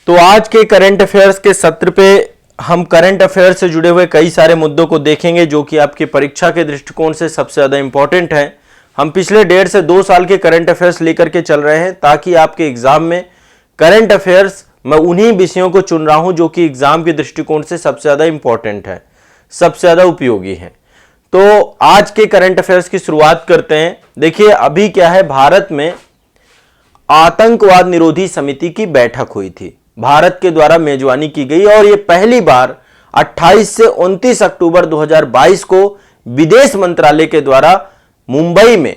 तो आज के करंट अफेयर्स के सत्र पे हम करंट अफेयर से जुड़े हुए कई सारे मुद्दों को देखेंगे जो कि आपकी परीक्षा के दृष्टिकोण से सबसे ज़्यादा इंपॉर्टेंट है। हम पिछले 1.5 से 2 साल के करंट अफेयर्स लेकर के चल रहे हैं ताकि आपके एग्जाम में करंट अफेयर्स मैं उन्हीं विषयों को चुन रहा हूं जो कि एग्जाम के दृष्टिकोण से सबसे ज़्यादा इंपॉर्टेंट है, सबसे ज़्यादा उपयोगी है। तो आज के करंट अफेयर्स की शुरुआत करते हैं। देखिए अभी क्या है, भारत में आतंकवाद निरोधी समिति की बैठक हुई थी, भारत के द्वारा मेजबानी की गई और ये पहली बार 28 से 29 अक्टूबर 2022 को विदेश मंत्रालय के द्वारा मुंबई में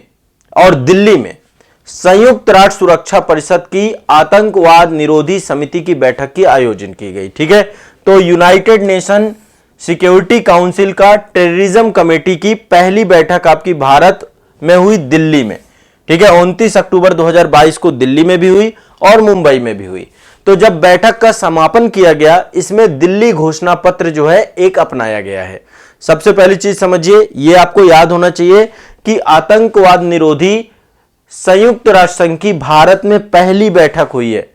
और दिल्ली में संयुक्त राष्ट्र सुरक्षा परिषद की आतंकवाद निरोधी समिति की बैठक की आयोजन की गई। ठीक है, तो यूनाइटेड नेशन सिक्योरिटी काउंसिल का टेररिज्म कमेटी की पहली बैठक आपकी भारत में हुई, दिल्ली में। ठीक है, 29 अक्टूबर 2022 को दिल्ली में भी हुई और मुंबई में भी हुई। तो जब बैठक का समापन किया गया, इसमें दिल्ली घोषणा पत्र जो है एक अपनाया गया है। सबसे पहली चीज समझिए, यह आपको याद होना चाहिए कि आतंकवाद निरोधी संयुक्त राष्ट्र संघ की भारत में पहली बैठक हुई है।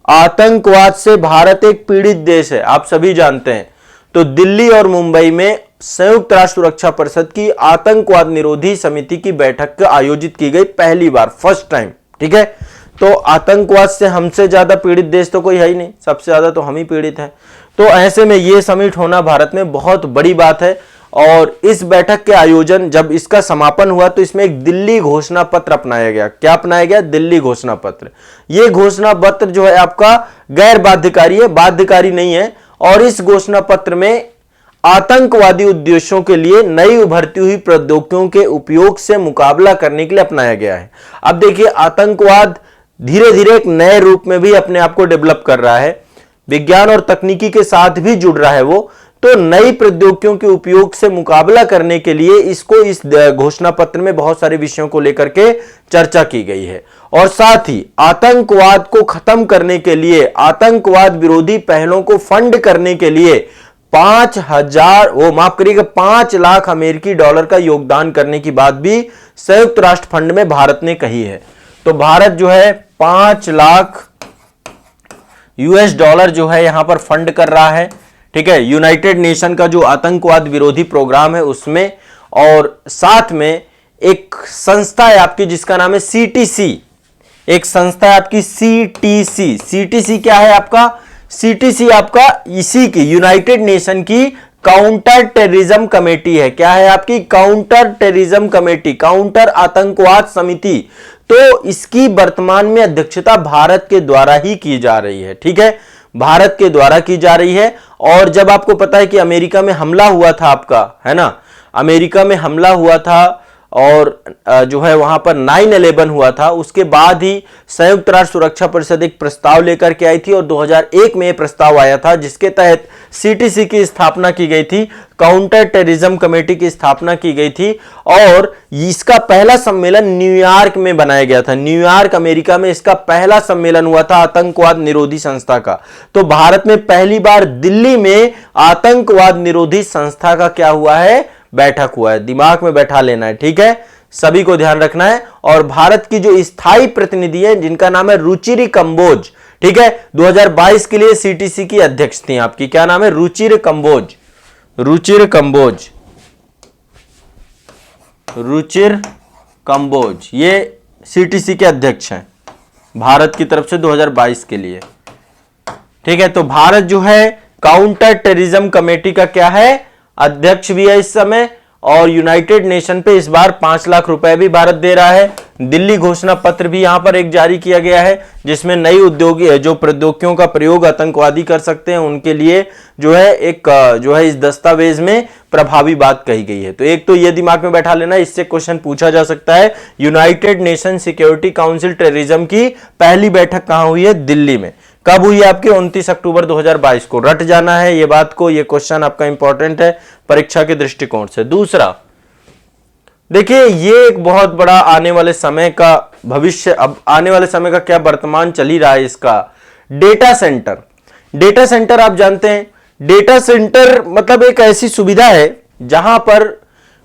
आतंकवाद से भारत एक पीड़ित देश है, आप सभी जानते हैं। तो दिल्ली और मुंबई में संयुक्त राष्ट्र सुरक्षा परिषद की आतंकवाद निरोधी समिति की बैठक आयोजित की गई, पहली बार, फर्स्ट टाइम। ठीक है, तो आतंकवाद से हमसे ज्यादा पीड़ित देश तो कोई है ही नहीं, सबसे ज्यादा तो हम ही पीड़ित हैं। तो ऐसे में यह समिट होना भारत में बहुत बड़ी बात है। और इस बैठक के आयोजन, जब इसका समापन हुआ तो इसमें एक दिल्ली घोषणा पत्र अपनाया गया। क्या अपनाया गया? दिल्ली घोषणा पत्र। यह घोषणा पत्र जो है आपका गैर बाध्यकारी है, बाध्यकारी नहीं है। और इस घोषणा पत्र में आतंकवादी उद्देश्यों के लिए नई उभरती हुई प्रौद्योगिकियों के उपयोग से मुकाबला करने के लिए अपनाया गया है। अब देखिए, आतंकवाद धीरे धीरे एक नए रूप में भी अपने आप को डेवलप कर रहा है, विज्ञान और तकनीकी के साथ भी जुड़ रहा है वो। तो नई प्रौद्योगिकियों के उपयोग से मुकाबला करने के लिए इसको इस घोषणा पत्र में बहुत सारे विषयों को लेकर के चर्चा की गई है। और साथ ही आतंकवाद को खत्म करने के लिए, आतंकवाद विरोधी पहलों को फंड करने के लिए 5 लाख अमेरिकी डॉलर का योगदान करने की बात भी संयुक्त राष्ट्र फंड में भारत ने कही है। तो भारत जो है 5 लाख US डॉलर जो है यहां पर फंड कर रहा है। ठीक है, यूनाइटेड नेशन का जो आतंकवाद विरोधी प्रोग्राम है उसमें। और साथ में एक संस्था है आपकी जिसका नाम है CTC, एक संस्था है आपकी CTC। CTC क्या है आपका? CTC आपका इसी की यूनाइटेड नेशन की काउंटर टेररिज्म कमेटी है। क्या है आपकी? काउंटर टेररिज्म कमेटी, काउंटर आतंकवाद समिति। तो इसकी वर्तमान में अध्यक्षता भारत के द्वारा ही की जा रही है। ठीक है, भारत के द्वारा की जा रही है। और जब आपको पता है कि अमेरिका में हमला हुआ था आपका, है ना, अमेरिका में हमला हुआ था और जो है वहां पर 9/11 हुआ था, उसके बाद ही संयुक्त राष्ट्र सुरक्षा परिषद एक प्रस्ताव लेकर के आई थी और 2001 में यह प्रस्ताव आया था जिसके तहत CTC की स्थापना की गई थी, काउंटर टेररिज्म कमेटी की स्थापना की गई थी। और इसका पहला सम्मेलन न्यूयॉर्क में बनाया गया था, न्यूयॉर्क अमेरिका में इसका पहला सम्मेलन हुआ था आतंकवाद निरोधी संस्था का। तो भारत में पहली बार दिल्ली में आतंकवाद निरोधी संस्था का क्या हुआ है? बैठक हुआ है। दिमाग में बैठा लेना है, ठीक है, सभी को ध्यान रखना है। और भारत की जो स्थायी प्रतिनिधि है जिनका नाम है रुचिर कंबोज, ठीक है, 2022 के लिए CTC की अध्यक्ष थी आपकी। क्या नाम है? रुचिर कंबोज, रुचिर कंबोज, रुचिर कंबोज, ये CTC के अध्यक्ष हैं भारत की तरफ से 2022 के लिए। ठीक है, तो भारत जो है काउंटर टेररिज्म कमेटी का क्या है? अध्यक्ष भी है इस समय। और यूनाइटेड नेशन पे इस बार 5 लाख रुपए भी भारत दे रहा है। दिल्ली घोषणा पत्र भी यहां पर एक जारी किया गया है जिसमें नई उद्योगी जो प्रौद्योगिकियों का प्रयोग आतंकवादी कर सकते हैं उनके लिए जो है एक जो है इस दस्तावेज में प्रभावी बात कही गई है। तो एक तो ये दिमाग में बैठा लेना, इससे क्वेश्चन पूछा जा सकता है। United nation security council terrorism की पहली बैठक कहां हुई है? दिल्ली में। कब हुई आपके? 29 अक्टूबर 2022 को। रट जाना है ये बात को, ये क्वेश्चन आपका इंपॉर्टेंट है परीक्षा के दृष्टिकोण से। दूसरा देखिए, ये एक बहुत बड़ा आने वाले समय का भविष्य, अब आने वाले समय का क्या वर्तमान चल ही रहा है इसका, डेटा सेंटर। डेटा सेंटर आप जानते हैं, डेटा सेंटर मतलब एक ऐसी सुविधा है जहां पर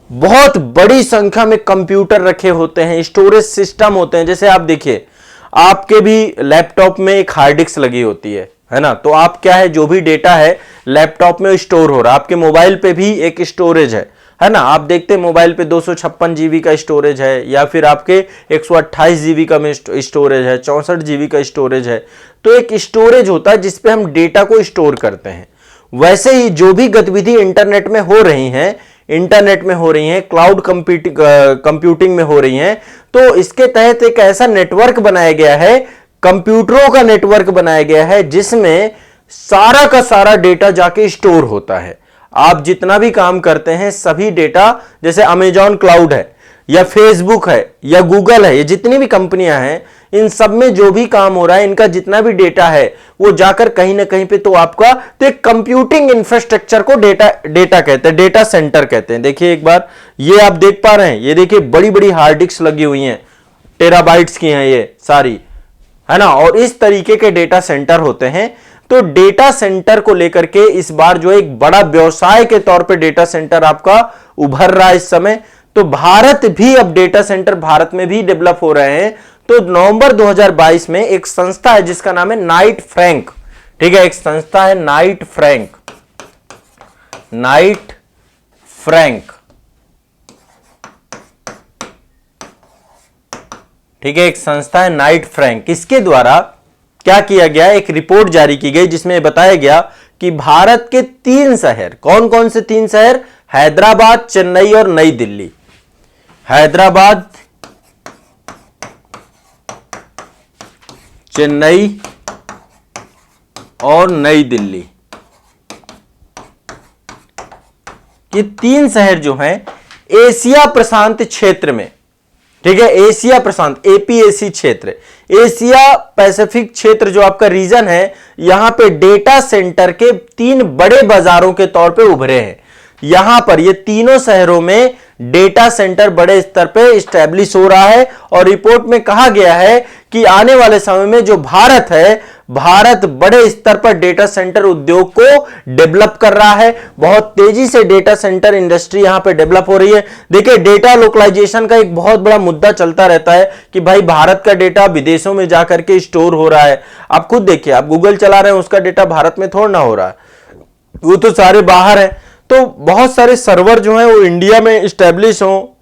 बहुत बड़ी संख्या में कंप्यूटर रखे होते हैं, स्टोरेज सिस्टम होते हैं। जैसे आप देखिए, आपके भी लैपटॉप में एक हार्ड डिस्क लगी होती है है ना। तो आप क्या है, जो भी डेटा है लैपटॉप में स्टोर हो रहा है, आपके मोबाइल पे भी एक स्टोरेज है ना। आप देखते हैं मोबाइल पे 256 जीबी का स्टोरेज है, या फिर आपके 128 जीबी का स्टोरेज है, 64 जीबी का स्टोरेज है। तो एक स्टोरेज होता है जिसपे हम डेटा को स्टोर करते हैं। वैसे ही जो भी गतिविधि इंटरनेट में हो रही हैं, क्लाउड कंप्यूटिंग में हो रही हैं, तो इसके तहत एक ऐसा नेटवर्क बनाया गया है, कंप्यूटरों का नेटवर्क बनाया गया है, जिसमें सारा का सारा डेटा जाके स्टोर होता है। आप जितना भी काम करते हैं सभी डेटा, जैसे अमेजॉन क्लाउड है या फेसबुक है या गूगल है, ये जितनी भी कंपनियां हैं, इन सब में जो भी काम हो रहा है, इनका जितना भी डेटा है वो जाकर कहीं ना कहीं पे तो आपका, तो एक कंप्यूटिंग इंफ्रास्ट्रक्चर को डेटा कहते हैं, डेटा सेंटर कहते हैं। देखिए एक बार ये आप देख पा रहे हैं, ये देखिए बड़ी बड़ी हार्ड डिस्क लगी हुई हैं, टेराबाइट्स की हैं ये सारी, है ना। और इस तरीके के डेटा सेंटर होते हैं। तो डेटा सेंटर को लेकर के इस बार जो एक बड़ा व्यवसाय के तौर पे डेटा सेंटर आपका उभर रहा है इस समय। तो भारत भी अब डेटा सेंटर भारत में भी डेवलप हो रहे हैं। तो नवंबर 2022 में एक संस्था है जिसका नाम है नाइट फ्रैंक, ठीक है, एक संस्था है नाइट फ्रैंक, ठीक है, एक संस्था है नाइट फ्रैंक। इसके द्वारा क्या किया गया, एक रिपोर्ट जारी की गई जिसमें बताया गया कि भारत के 3 शहर, कौन कौन से 3 शहर, हैदराबाद, चेन्नई और नई दिल्ली। हैदराबाद, चेन्नई और नई दिल्ली, ये 3 शहर जो हैं एशिया प्रशांत क्षेत्र में, ठीक है, एशिया प्रशांत, एपीएसी क्षेत्र, एशिया पैसिफिक क्षेत्र जो आपका रीजन है, यहां पे डेटा सेंटर के 3 बड़े बाजारों के तौर पे उभरे हैं। यहां पर ये तीनों शहरों में डेटा सेंटर बड़े स्तर पे स्टैब्लिश हो रहा है। और रिपोर्ट में कहा गया है कि आने वाले समय में जो भारत है, भारत बड़े स्तर पर डेटा सेंटर उद्योग को डेवलप कर रहा है। बहुत तेजी से डेटा सेंटर इंडस्ट्री यहां पे डेवलप हो रही है। देखिए डेटा लोकलाइजेशन का एक बहुत बड़ा मुद्दा चलता रहता है कि भाई भारत का डेटा विदेशों में जाकर के स्टोर हो रहा है। आप खुद देखिए, आप गूगल चला रहे हैं, उसका डेटा भारत में थोड़ा ना हो रहा है, वो तो सारे बाहर है। तो बहुत सारे सर्वर जो हैं वो इंडिया में स्टैब्लिश हो,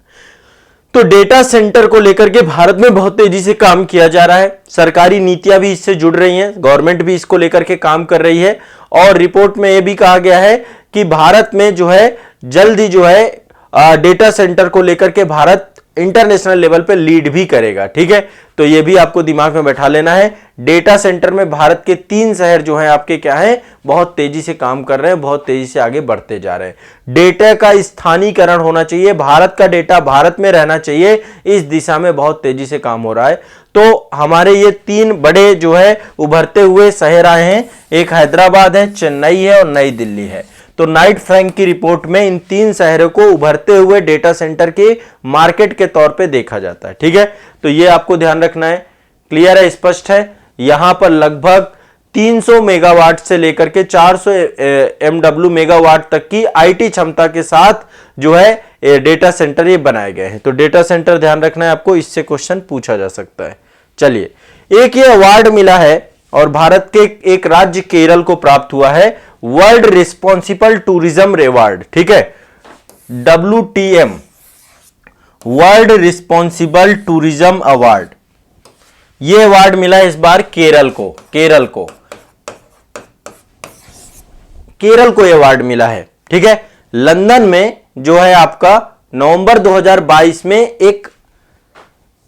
तो डेटा सेंटर को लेकर के भारत में बहुत तेजी से काम किया जा रहा है। सरकारी नीतियां भी इससे जुड़ रही हैं, गवर्नमेंट भी इसको लेकर के काम कर रही है। और रिपोर्ट में यह भी कहा गया है कि भारत में जो है जल्द ही जो है डेटा सेंटर को लेकर के भारत इंटरनेशनल लेवल पे लीड भी करेगा, ठीक है। तो ये भी आपको दिमाग में बैठा लेना है। डेटा सेंटर में भारत के 3 शहर जो हैं आपके क्या हैं, बहुत तेजी से काम कर रहे हैं, बहुत तेजी से आगे बढ़ते जा रहे हैं। डेटा का स्थानीयकरण होना चाहिए, भारत का डेटा भारत में रहना चाहिए, इस दिशा में बहुत तेजी से काम हो रहा है। तो हमारे ये 3 बड़े जो है उभरते हुए शहर आए हैं, एक हैदराबाद है, चेन्नई है और नई दिल्ली है। तो नाइट फ्रैंक की रिपोर्ट में इन 3 शहरों को उभरते हुए डेटा सेंटर के मार्केट के तौर पे देखा जाता है, ठीक है। तो ये आपको ध्यान रखना है, क्लियर है, स्पष्ट है। यहां पर लगभग 300 मेगावाट से लेकर के 400 MW मेगावाट तक की आईटी क्षमता के साथ जो है डेटा सेंटर ये बनाए गए हैं। तो डेटा सेंटर ध्यान रखना है आपको, इससे क्वेश्चन पूछा जा सकता है। चलिए, एक ये अवार्ड मिला है और भारत के एक राज्य केरल को प्राप्त हुआ है, वर्ल्ड रिस्पॉन्सिबल टूरिज्म अवार्ड, ठीक है, WTM, world responsible tourism award. यह अवार्ड मिला इस बार केरल को यह अवार्ड मिला है, ठीक है। लंदन में जो है आपका नवंबर 2022 में एक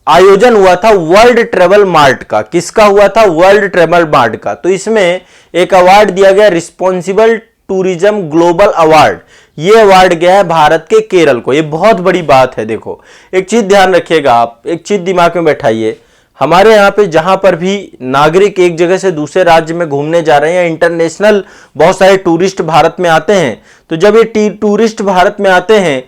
आयोजन हुआ था वर्ल्ड ट्रेवल मार्ट का। किसका हुआ था? वर्ल्ड ट्रेवल मार्ट का। तो इसमें एक अवार्ड दिया गया, रिस्पॉन्सिबल टूरिज्म ग्लोबल अवार्ड। यह अवार्ड गया है भारत के केरल को। यह बहुत बड़ी बात है। देखो, एक चीज ध्यान रखिएगा, आप एक चीज दिमाग में बैठाइए, हमारे यहाँ पे जहां पर भी नागरिक एक जगह से दूसरे राज्य में घूमने जा रहे हैं, इंटरनेशनल बहुत सारे टूरिस्ट भारत में आते हैं। तो जब ये टूरिस्ट भारत में आते हैं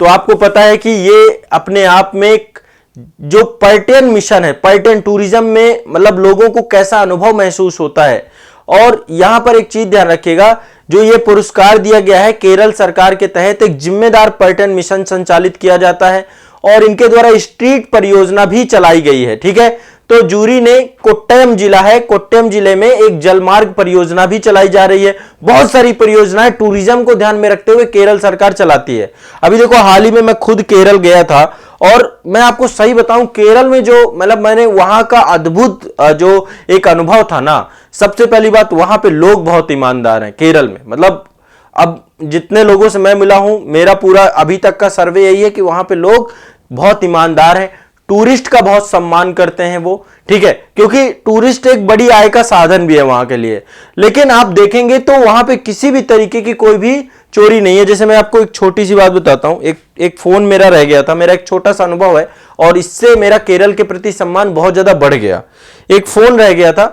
तो आपको पता है कि ये अपने आप में एक जो पर्यटन मिशन है, पर्यटन टूरिज्म में मतलब लोगों को कैसा अनुभव महसूस होता है। और यहां पर एक चीज ध्यान रखिएगा, जो ये पुरस्कार दिया गया है केरल सरकार के तहत एक जिम्मेदार पर्यटन मिशन संचालित किया जाता है और इनके द्वारा स्ट्रीट परियोजना भी चलाई गई है, ठीक है। तो जूरी ने कोट्टयम जिला है, कोट्टयम जिले में एक जलमार्ग परियोजना भी चलाई जा रही है। बहुत सारी परियोजनाएं टूरिज्म को ध्यान में रखते हुए केरल सरकार चलाती है। अभी देखो हाल ही में मैं खुद केरल गया था और मैं आपको सही बताऊं, केरल में जो मतलब मैंने वहां का अद्भुत जो एक अनुभव था ना, सबसे पहली बात वहां पे लोग बहुत ईमानदार हैं केरल में। मतलब अब जितने लोगों से मैं मिला हूं, मेरा पूरा अभी तक का सर्वे यही है कि वहां पे लोग बहुत ईमानदार हैं, टूरिस्ट का बहुत सम्मान करते हैं वो, ठीक है, क्योंकि टूरिस्ट एक बड़ी आय का साधन भी है वहां के लिए। लेकिन आप देखेंगे तो वहां पे किसी भी तरीके की कोई भी चोरी नहीं है। जैसे मैं आपको एक छोटी सी बात बताता हूं, एक फोन मेरा रह गया था, मेरा एक छोटा सा अनुभव है और इससे मेरा केरल के प्रति सम्मान बहुत ज्यादा बढ़ गया। एक फोन रह गया था,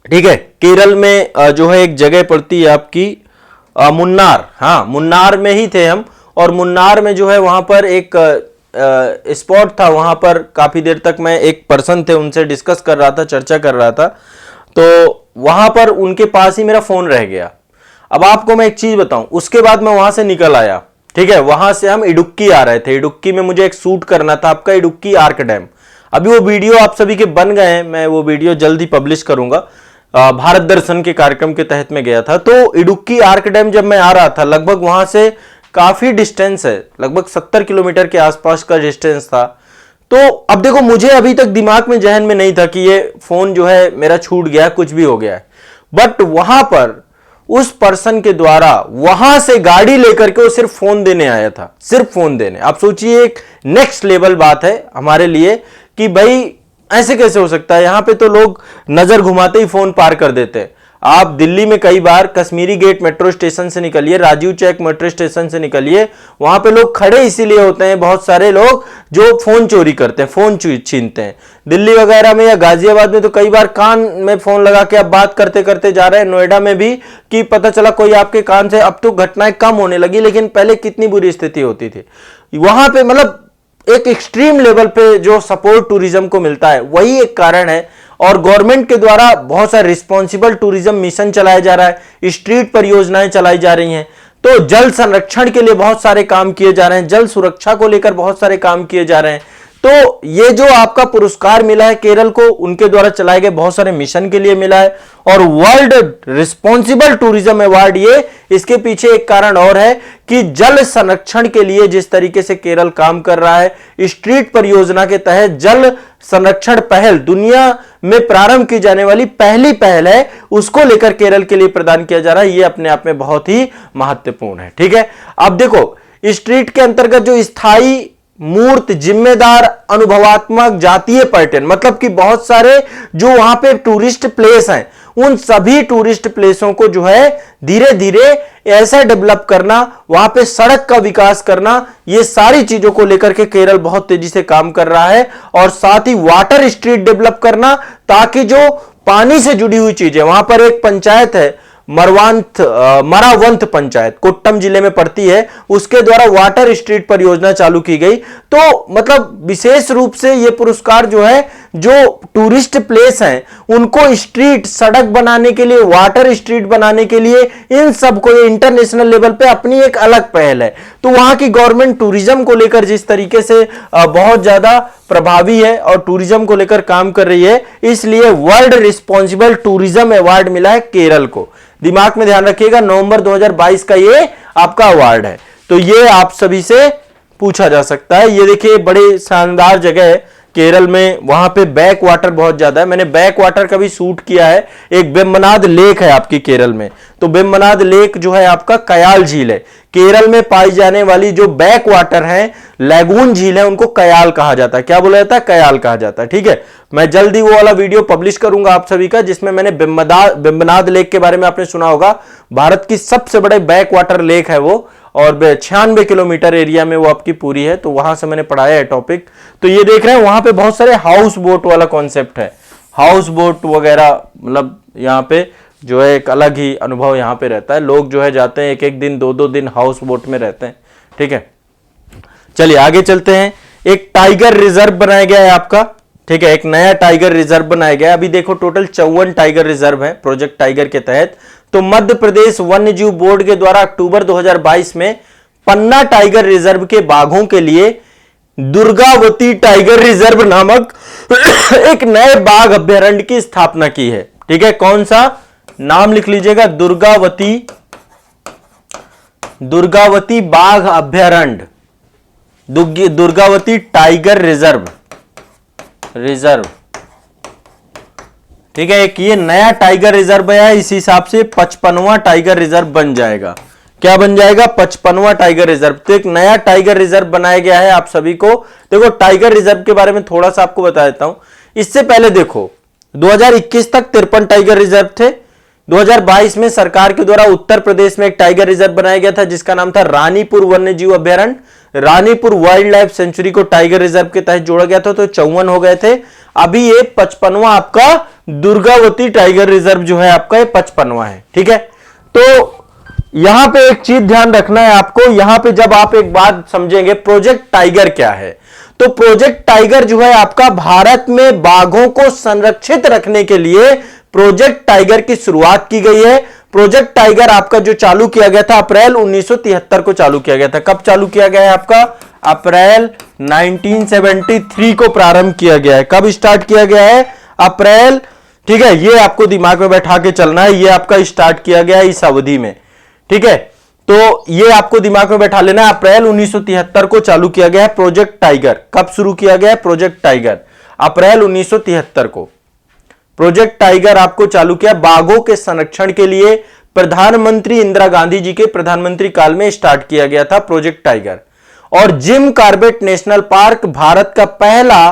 ठीक है, केरल में जो है एक जगह पड़ती है आपकी मुन्नार, हाँ मुन्नार में ही थे हम, और मुन्नार में जो है वहां पर एक स्पॉट था, वहां पर काफी देर तक मैं एक पर्सन थे उनसे डिस्कस कर रहा था, चर्चा कर रहा था, तो वहां पर उनके पास ही मेरा फोन रह गया। अब आपको मैं एक चीज बताऊं, उसके बाद मैं वहां से निकल आया, ठीक है, वहां से हम इडुक्की आ रहे थे, इडुक्की में मुझे एक शूट करना था आपका, इडुक्की आर्क डैम। अभी वो वीडियो आप सभी के बन गए हैं, मैं वो वीडियो जल्द ही पब्लिश करूंगा। भारत दर्शन के कार्यक्रम के तहत में गया था, तो इडुक्की आर्क डैम जब मैं आ रहा था, लगभग वहां से काफी डिस्टेंस है, लगभग 70 किलोमीटर के आसपास का डिस्टेंस था। तो अब देखो मुझे अभी तक दिमाग में, जहन में नहीं था कि ये फोन जो है मेरा छूट गया, कुछ भी हो गया है, बट वहां पर उस पर्सन के द्वारा वहां से गाड़ी लेकर के वो सिर्फ फोन देने आया था, सिर्फ फोन देने। आप सोचिए एक नेक्स्ट लेवल बात है हमारे लिए कि भाई ऐसे कैसे हो सकता है। यहां पे तो लोग नजर घुमाते ही फोन पार कर देते हैं। आप दिल्ली में कई बार कश्मीरी गेट मेट्रो स्टेशन से निकलिए, राजीव चौक मेट्रो स्टेशन से निकलिए, वहां पे लोग खड़े इसीलिए होते हैं, बहुत सारे लोग जो फोन चोरी करते हैं, फोन छीनते हैं। दिल्ली वगैरह में या गाजियाबाद में तो कई बार कान में फोन लगा के आप बात करते करते जा रहे हैं, नोएडा में भी कि पता चला कोई आपके कान से, अब तो घटनाएं कम होने लगी, लेकिन पहले कितनी बुरी स्थिति होती थी। वहां पे मतलब एक एक्सट्रीम लेवल पे जो सपोर्ट टूरिज्म को मिलता है, वही एक कारण है। और गवर्नमेंट के द्वारा बहुत सारे रिस्पॉन्सिबल टूरिज्म मिशन चलाया जा रहा है, स्ट्रीट परियोजनाएं चलाई जा रही हैं, तो जल संरक्षण के लिए बहुत सारे काम किए जा रहे हैं, जल सुरक्षा को लेकर बहुत सारे काम किए जा रहे हैं। तो ये जो आपका पुरस्कार मिला है केरल को, उनके द्वारा चलाए गए बहुत सारे मिशन के लिए मिला है। और वर्ल्ड रिस्पॉन्सिबल टूरिज्म अवार्ड, ये इसके पीछे एक कारण और है कि जल संरक्षण के लिए जिस तरीके से केरल काम कर रहा है, स्ट्रीट परियोजना के तहत जल संरक्षण पहल दुनिया में प्रारंभ की जाने वाली पहली पहल है, उसको लेकर केरल के लिए प्रदान किया जा रहा है। ये अपने आप में बहुत ही महत्वपूर्ण है, ठीक है। अब देखो स्ट्रीट के अंतर्गत जो स्थायी मूर्त जिम्मेदार अनुभवात्मक जातीय पर्यटन, मतलब कि बहुत सारे जो वहां पे टूरिस्ट प्लेस हैं, उन सभी टूरिस्ट प्लेसों को जो है धीरे धीरे ऐसा डेवलप करना, वहां पे सड़क का विकास करना, ये सारी चीजों को लेकर के केरल बहुत तेजी से काम कर रहा है। और साथ ही वाटर स्ट्रीट डेवलप करना, ताकि जो पानी से जुड़ी हुई चीजें, वहां पर एक पंचायत है मरावंत पंचायत, कोट्टम जिले में पड़ती है, उसके द्वारा वाटर स्ट्रीट परियोजना चालू की गई। तो मतलब विशेष रूप से ये पुरस्कार जो है, जो टूरिस्ट प्लेस हैं उनको स्ट्रीट सड़क बनाने के लिए, वाटर स्ट्रीट बनाने के लिए, इन सबको ये इंटरनेशनल लेवल पे अपनी एक अलग पहल है। तो वहां की गवर्नमेंट टूरिज्म को लेकर जिस तरीके से बहुत ज्यादा प्रभावी है और टूरिज्म को लेकर काम कर रही है, इसलिए वर्ल्ड रिस्पॉन्सिबल टूरिज्म अवार्ड मिला है केरल को। दिमाग में ध्यान रखिएगा, नवंबर 2022 का ये आपका अवार्ड है। तो ये आप सभी से पूछा जा सकता है। ये देखिए बड़ी शानदार जगह है केरल में, वहां पे बैक वाटर बहुत ज्यादा है। मैंने बैक वाटर का भी शूट किया है। एक वेम्बनाड लेक है आपकी केरल में, तो वेम्बनाड लेक जो है आपका कयाल झील है। केरल में पाई जाने वाली जो बैक वाटर है, लैगून झील है, उनको कयाल कहा जाता है। क्या बोला जाता है? कयाल कहा जाता है, ठीक है। मैं जल्दी वो वाला वीडियो पब्लिश करूंगा आप सभी का, जिसमें मैंने वेम्बनाड लेक के बारे में आपने सुना होगा। भारत की सबसे बड़े बैक वाटर लेक है वो, और 96 किलोमीटर एरिया में वो आपकी पूरी है। तो वहां से मैंने पढ़ाया है टॉपिक। तो ये देख रहे हैं वहां पे बहुत सारे हाउस बोट वाला कॉन्सेप्ट है, हाउस बोट वगैरह, मतलब यहाँ पे जो है एक अलग ही अनुभव यहाँ पे रहता है। लोग जो है जाते हैं, एक एक दिन 2-2 दिन हाउस बोट में रहते हैं, ठीक है। चलिए आगे चलते हैं। एक टाइगर रिजर्व बनाया गया है आपका, ठीक है, एक नया टाइगर रिजर्व बनाया गया है। अभी देखो टोटल 54 टाइगर रिजर्व है प्रोजेक्ट टाइगर के तहत। तो मध्य प्रदेश वन्य जीव बोर्ड के द्वारा अक्टूबर 2022 में पन्ना टाइगर रिजर्व के बाघों के लिए दुर्गावती टाइगर रिजर्व नामक एक नए बाघ अभयारण्य की स्थापना की है। ठीक है, कौन सा नाम लिख लीजिएगा, दुर्गावती बाघ अभयारण्य, दुर्गावती टाइगर रिजर्व। ठीक है, एक ये नया टाइगर रिजर्व है, इस हिसाब से 55वां टाइगर रिजर्व बन जाएगा। क्या बन जाएगा, 55वां टाइगर रिजर्व। तो एक नया टाइगर रिजर्व बनाया गया है। आप सभी को देखो टाइगर रिजर्व के बारे में थोड़ा सा आपको बता देता हूं। इससे पहले देखो 2021 तक 53 टाइगर रिजर्व थे। 2022 में सरकार के द्वारा उत्तर प्रदेश में एक टाइगर रिजर्व बनाया गया था जिसका नाम था रानीपुर वन्यजीव अभयारण्य। रानीपुर वाइल्ड लाइफ सेंचुरी को टाइगर रिजर्व के तहत जोड़ा गया था, तो 54 हो गए थे। अभी ये 55वां आपका दुर्गावती टाइगर रिजर्व जो है आपका ये 55वां है। ठीक है, तो यहां पे एक चीज ध्यान रखना है आपको। यहां पे जब आप एक बात समझेंगे प्रोजेक्ट टाइगर क्या है, तो प्रोजेक्ट टाइगर जो है आपका भारत में बाघों को संरक्षित रखने के लिए प्रोजेक्ट टाइगर की शुरुआत की गई है। प्रोजेक्ट टाइगर आपका जो चालू किया गया था अप्रैल 1973 को चालू किया गया था। कब चालू किया गया है आपका, अप्रैल 1973 को प्रारंभ किया गया है। कब स्टार्ट किया गया है, अप्रैल। ठीक है, ये आपको दिमाग में बैठा के चलना है, ये आपका स्टार्ट किया गया है इस अवधि में। ठीक है, तो ये आपको दिमाग में बैठा लेना है, अप्रैल 1973 को चालू किया गया है प्रोजेक्ट टाइगर। कब शुरू किया गया है प्रोजेक्ट टाइगर, अप्रैल 1973 को प्रोजेक्ट टाइगर आपको चालू किया। बाघों के संरक्षण के लिए प्रधानमंत्री इंदिरा गांधी जी के प्रधानमंत्री काल में स्टार्ट किया गया था प्रोजेक्ट टाइगर। और Jim Corbett national park Bharat का पहला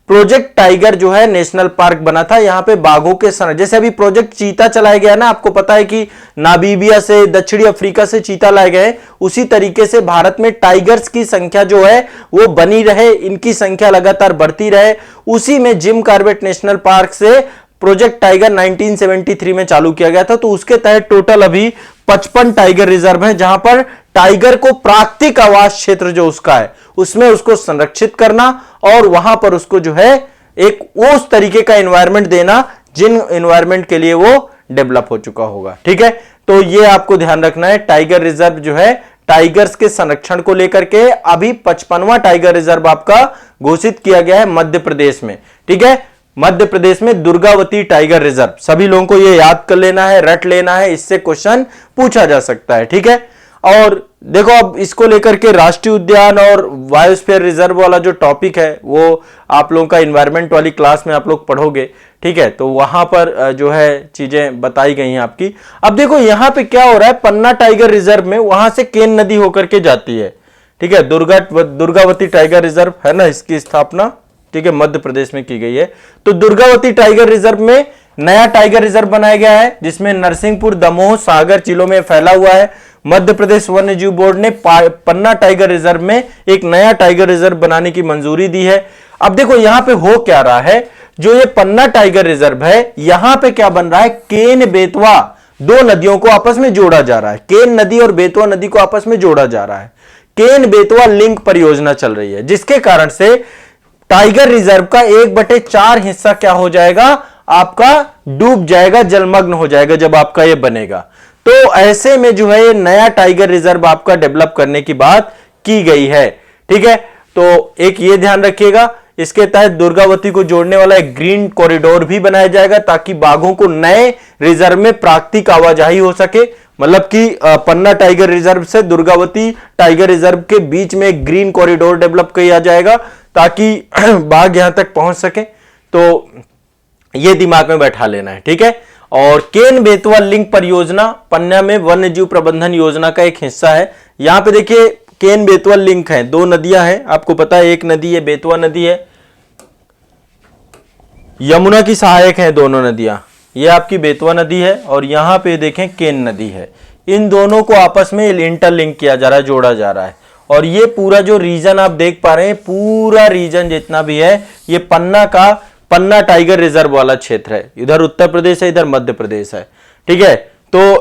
प्रोजेक्ट टाइगर जो है नेशनल पार्क बना था। यहां पे बाघों के संरक्षण, जैसे अभी प्रोजेक्ट चीता चलाया गया ना, आपको पता है कि नामीबिया से, दक्षिणी अफ्रीका से चीता लाए गए, उसी तरीके से भारत में टाइगर्स की संख्या जो है वो बनी रहे, इनकी संख्या लगातार बढ़ती रहे। उसी में जिम कॉर्बेट नेशनल पार्क से प्रोजेक्ट टाइगर 1973 में चालू किया गया था। तो उसके तहत टोटल अभी 55 टाइगर रिजर्व है, जहां पर टाइगर को प्राकृतिक आवास क्षेत्र जो उसका है उसमें उसको संरक्षित करना और वहां पर उसको जो है एक उस तरीके का एनवायरनमेंट देना जिन एनवायरनमेंट के लिए वो डेवलप हो चुका होगा। ठीक है, तो ये आपको ध्यान रखना है। टाइगर रिजर्व जो है टाइगर्स के संरक्षण को लेकर के अभी 55वां टाइगर रिजर्व आपका घोषित किया गया है मध्य प्रदेश में। ठीक है, मध्य प्रदेश में दुर्गावती टाइगर रिजर्व। सभी लोगों को यह याद कर लेना है, रट लेना है, इससे क्वेश्चन पूछा जा सकता है। ठीक है, और देखो अब इसको लेकर के राष्ट्रीय उद्यान और बायोस्फीयर रिजर्व वाला जो टॉपिक है वो आप लोगों का एनवायरनमेंट वाली क्लास में आप लोग पढ़ोगे। ठीक है, तो वहां पर जो है चीजें बताई गई हैं आपकी। अब देखो यहां पे क्या हो रहा है, पन्ना टाइगर रिजर्व में वहां से केन नदी होकर के जाती है। ठीक है, दुर्गावती टाइगर रिजर्व है ना, इसकी स्थापना ठीक है मध्य प्रदेश में की गई है। तो दुर्गावती टाइगर रिजर्व में नया टाइगर रिजर्व बनाया गया है जिसमें नरसिंहपुर, दमोह, सागर जिलों में फैला हुआ है। मध्य प्रदेश वन्य जीव बोर्ड ने पन्ना टाइगर रिजर्व में एक नया टाइगर रिजर्व बनाने की मंजूरी दी है। अब देखो यहां पे हो क्या रहा है, जो ये पन्ना टाइगर रिजर्व है यहां पे क्या बन रहा है, केन बेतवा दो नदियों को आपस में जोड़ा जा रहा है। केन नदी और बेतवा नदी को आपस में जोड़ा जा रहा है। केन बेतवा लिंक परियोजना चल रही है जिसके कारण से टाइगर रिजर्व का 1/4 हिस्सा क्या हो जाएगा, आपका डूब जाएगा, जलमग्न हो जाएगा जब आपका ये बनेगा। तो ऐसे में जो है ये नया टाइगर रिजर्व आपका डेवलप करने की बात की गई है। ठीक है, तो एक ये ध्यान रखिएगा, इसके तहत दुर्गावती को जोड़ने वाला एक ग्रीन कॉरिडोर भी बनाया जाएगा ताकि बाघों को नए रिजर्व में प्राकृतिक आवाजाही हो सके। मतलब कि पन्ना टाइगर रिजर्व से दुर्गावती टाइगर रिजर्व के बीच में एक ग्रीन कॉरिडोर डेवलप किया जाएगा ताकि बाघ यहां तक पहुंच सके। तो यह दिमाग में बैठा लेना है। ठीक है, और केन बेतवा लिंक परियोजना पन्ना में वन्य जीव प्रबंधन योजना का एक हिस्सा है। यहां पे देखिए केन बेतवा लिंक है, दो नदियां हैं, आपको पता है एक नदी है बेतवा नदी है, यमुना की सहायक है दोनों नदियां। ये आपकी बेतवा नदी है और यहां पे देखें केन नदी है। इन दोनों को आपस में इंटरलिंक किया जा रहा है, जोड़ा जा रहा है। और ये पूरा जो रीजन आप देख पा रहे हैं, पूरा रीजन जितना भी है ये पन्ना टाइगर रिजर्व वाला क्षेत्र है। इधर उत्तर प्रदेश है, इधर मध्य प्रदेश है। ठीक है, तो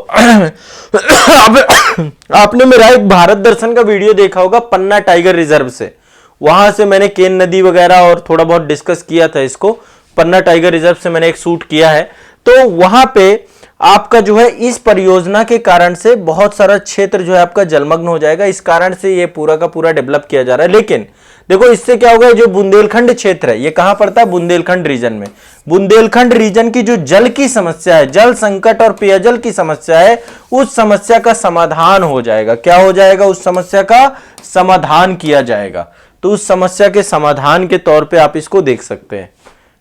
आपने मेरा एक भारत दर्शन का वीडियो देखा होगा पन्ना टाइगर रिजर्व से, वहां से मैंने केन नदी वगैरह और थोड़ा बहुत डिस्कस किया था इसको। पन्ना टाइगर रिजर्व से मैंने एक शूट किया है। तो वहां पे आपका जो है इस परियोजना के कारण से बहुत सारा क्षेत्र जो है आपका जलमग्न हो जाएगा। इस कारण से ये पूरा का पूरा डेवलप किया जा रहा है। लेकिन देखो इससे क्या होगा, जो बुंदेलखंड क्षेत्र है ये कहां पड़ता है, बुंदेलखंड रीजन में। बुंदेलखंड रीजन की जो जल की समस्या है, जल संकट और पेयजल की समस्या है, उस समस्या का समाधान हो जाएगा। क्या हो जाएगा, उस समस्या का समाधान किया जाएगा। तो उस समस्या के समाधान के तौर पे आप इसको देख सकते हैं,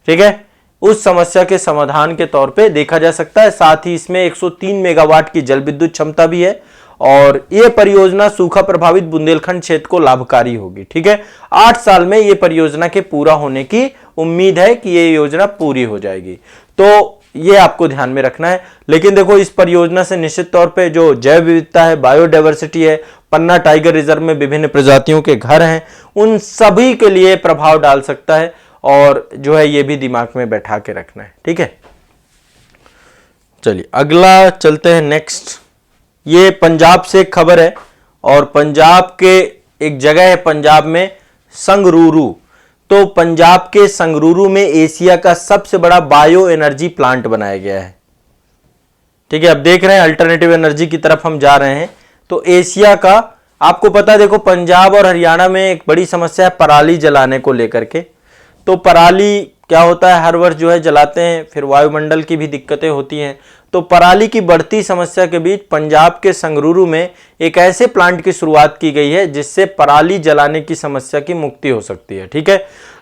ठीक है, उस समस्या के समाधान के तौर पे देखा जा सकता है। साथ ही इसमें 103 मेगावाट की जल विद्युत क्षमता भी है और यह परियोजना सूखा प्रभावित बुंदेलखंड क्षेत्र को लाभकारी होगी, ठीक है। 8 साल में यह परियोजना के पूरा होने की उम्मीद है कि यह योजना पूरी हो जाएगी, तो यह आपको ध्यान में रखना है। लेकिन देखो इस परियोजना से निश्चित तौर पे जो जैव विविधता है, बायोडायवर्सिटी है, पन्ना टाइगर रिजर्व में विभिन्न प्रजातियों के घर हैं, उन सभी के लिए प्रभाव डाल सकता है और जो है ये भी दिमाग में बैठा के रखना है, ठीक है। चलिए अगला चलते हैं नेक्स्ट। ये पंजाब से एक खबर है और पंजाब के एक जगह है पंजाब में संगरूरू। तो पंजाब के संगरूरू में एशिया का सबसे बड़ा बायो एनर्जी प्लांट बनाया गया है, ठीक है। अब देख रहे हैं अल्टरनेटिव एनर्जी की तरफ हम जा रहे हैं। तो एशिया का आपको पता है, देखो पंजाब और हरियाणा में एक बड़ी समस्या है पराली जलाने को लेकर के। तो पराली क्या होता है, हर वर्ष जो है जलाते हैं, फिर वायुमंडल की भी दिक्कतें होती हैं। तो पराली की बढ़ती समस्या के बीच पंजाब के संगरूरू में एक ऐसे प्लांट की शुरुआत की गई है जिससे पराली जलाने की समस्या की मुक्ति हो सकती है, ठीक है।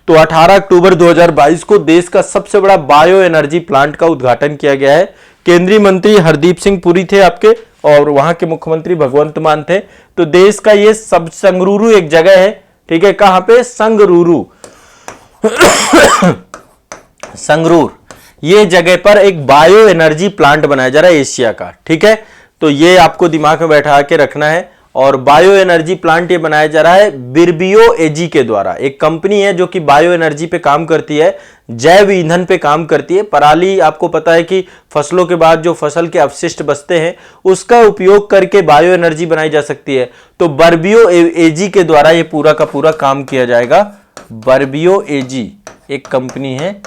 तो 18 अक्टूबर 2022 को देश का सबसे बड़ा बायो एनर्जी प्लांट का उद्घाटन किया गया है। केंद्रीय मंत्री हरदीप सिंह पुरी थे आपके और वहां के मुख्यमंत्री भगवंत मान थे। तो देश का ये सब संगरूरू एक जगह है, ठीक है, कहां पे, संगरूरू संगरूर, ये जगह पर एक बायो एनर्जी प्लांट बनाया जा रहा है एशिया का, ठीक है। तो ये आपको दिमाग में बैठा के रखना है। और बायो एनर्जी प्लांट ये बनाया जा रहा है बिरबियो एजी के द्वारा। एक कंपनी है जो कि बायो एनर्जी पे काम करती है, जैव ईंधन पे काम करती है। पराली आपको पता है कि फसलों के बाद जो फसल के अवशिष्ट बचते हैं उसका उपयोग करके बायो एनर्जी बनाई जा सकती है। तो बर्बियो एजी के द्वारा ये पूरा का पूरा काम किया जाएगा। बर्बियो एजी एक कंपनी है,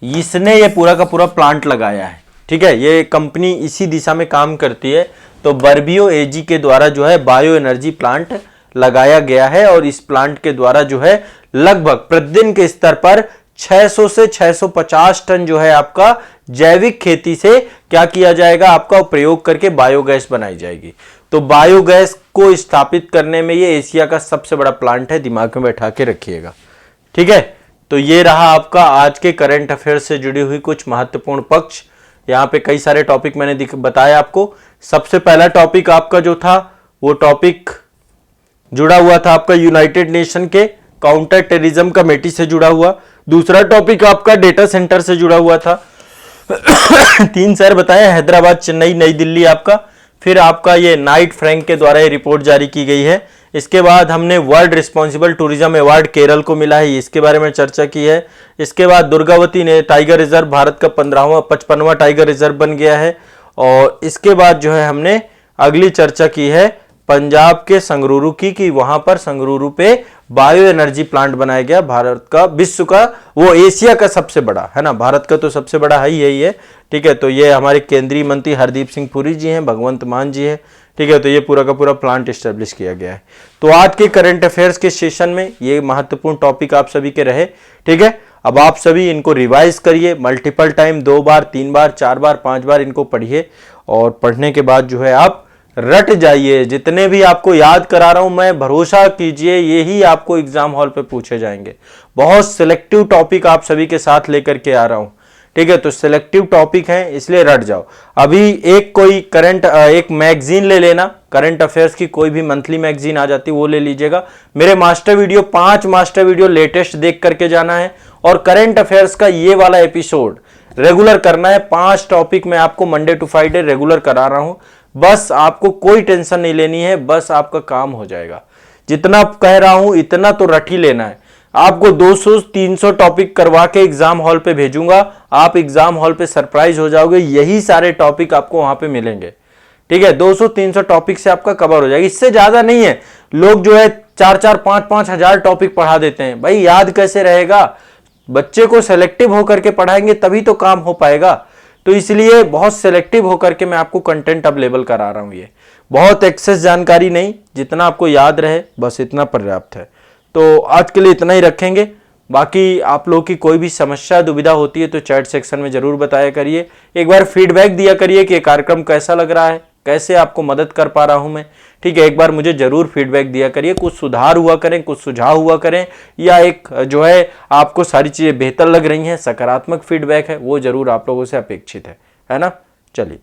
इसने ये पूरा का पूरा प्लांट लगाया है, ठीक है। ये कंपनी इसी दिशा में काम करती है। तो बर्बियो एजी के द्वारा जो है बायो एनर्जी प्लांट लगाया गया है और इस प्लांट के द्वारा जो है लगभग प्रतिदिन के स्तर पर 600 से 650 टन जो है आपका जैविक खेती से क्या किया जाएगा, आपका प्रयोग करके बायोगैस बनाई जाएगी। तो बायोगैस को स्थापित करने में ये एशिया का सबसे बड़ा प्लांट है, दिमाग में बैठा के रखिएगा, ठीक है। तो ये रहा आपका आज के करंट अफेयर से जुड़ी हुई कुछ महत्वपूर्ण पक्ष। यहाँ पे कई सारे टॉपिक मैंने बताया आपको। सबसे पहला टॉपिक आपका जो था वो टॉपिक जुड़ा हुआ था आपका यूनाइटेड नेशन के काउंटर टेररिज्म कमेटी से जुड़ा हुआ। दूसरा टॉपिक आपका डेटा सेंटर से जुड़ा हुआ था। 3 शहर बताए, हैदराबाद, चेन्नई, नई दिल्ली आपका। फिर आपका ये नाइट फ्रैंक के द्वारा ये रिपोर्ट जारी की गई है। इसके बाद हमने world responsible tourism award Kerala को मिला है, इसके बारे में चर्चा की है। इसके बाद दुर्गावती ने टाइगर रिजर्व भारत का 55वां टाइगर रिजर्व बन गया है। और इसके बाद जो है हमने अगली चर्चा की है पंजाब के संगरूरू की, कि वहां पर संगरूरू पे बायो एनर्जी प्लांट बनाया गया, भारत का, विश्व का, वो एशिया का सबसे बड़ा है ना, भारत का तो सबसे बड़ा है ही है, ठीक है। तो ये हमारे केंद्रीय मंत्री हरदीप सिंह पुरी जी हैं, भगवंत मान जी हैं, ठीक है। तो ये पूरा का पूरा प्लांट एस्टेब्लिश किया गया है। तो आज के करंट अफेयर्स के सेशन में ये महत्वपूर्ण टॉपिक आप सभी के रहे, ठीक है। अब आप सभी इनको रिवाइज करिए मल्टीपल टाइम, 2 बार, 3 बार, 4 बार, 5 बार इनको पढ़िए और पढ़ने के बाद जो है आप रट जाइए। जितने भी आपको याद करा रहा हूं मैं, भरोसा कीजिए यही आपको एग्जाम हॉल पे पूछे जाएंगे। बहुत सिलेक्टिव टॉपिक आप सभी के साथ लेकर के आ रहा हूं, ठीक है। तो सिलेक्टिव टॉपिक है इसलिए रट जाओ। अभी एक मैगजीन ले लेना, करंट अफेयर्स की कोई भी मंथली मैगजीन आ जाती वो ले लीजिएगा। मेरे master video 5 master video latest देख करके जाना है और करंट अफेयर्स का ये वाला एपिसोड रेगुलर करना है। 5 टॉपिक मैं आपको मंडे टू फ्राइडे रेगुलर करा रहा हूं। बस आपको कोई टेंशन नहीं लेनी है, बस आपका काम हो जाएगा। जितना कह रहा हूं इतना तो रट ही लेना है। आपको 200-300 टॉपिक करवा के एग्जाम हॉल पे भेजूंगा, आप एग्जाम हॉल पे सरप्राइज हो जाओगे। यही सारे टॉपिक आपको वहां पे मिलेंगे, ठीक है। 200-300 टॉपिक से आपका कवर हो जाएगा, इससे ज्यादा नहीं है। लोग जो है 4-4, 5-5 हजार टॉपिक पढ़ा देते हैं, भाई याद कैसे रहेगा। बच्चे को सेलेक्टिव होकर के पढ़ाएंगे तभी तो काम हो पाएगा। तो इसलिए बहुत सेलेक्टिव होकर के मैं आपको कंटेंट अवेलेबल करा रहा हूं। ये बहुत एक्सेस जानकारी नहीं, जितना आपको याद रहे बस इतना पर्याप्त है। तो आज के लिए इतना ही रखेंगे। बाकी आप लोग की कोई भी समस्या दुविधा होती है तो चैट सेक्शन में जरूर बताया करिए। एक बार फीडबैक दिया करिए कि ये कार्यक्रम कैसा लग रहा है, कैसे आपको मदद कर पा रहा हूं मैं। ठीक है, एक बार मुझे जरूर फीडबैक दिया करिए। कुछ सुधार हुआ करें, कुछ सुझाव हुआ करें, या एक जो है आपको सारी चीजें बेहतर लग रही हैं, सकारात्मक फीडबैक है, वो जरूर आप लोगों से अपेक्षित है ना। चलिए।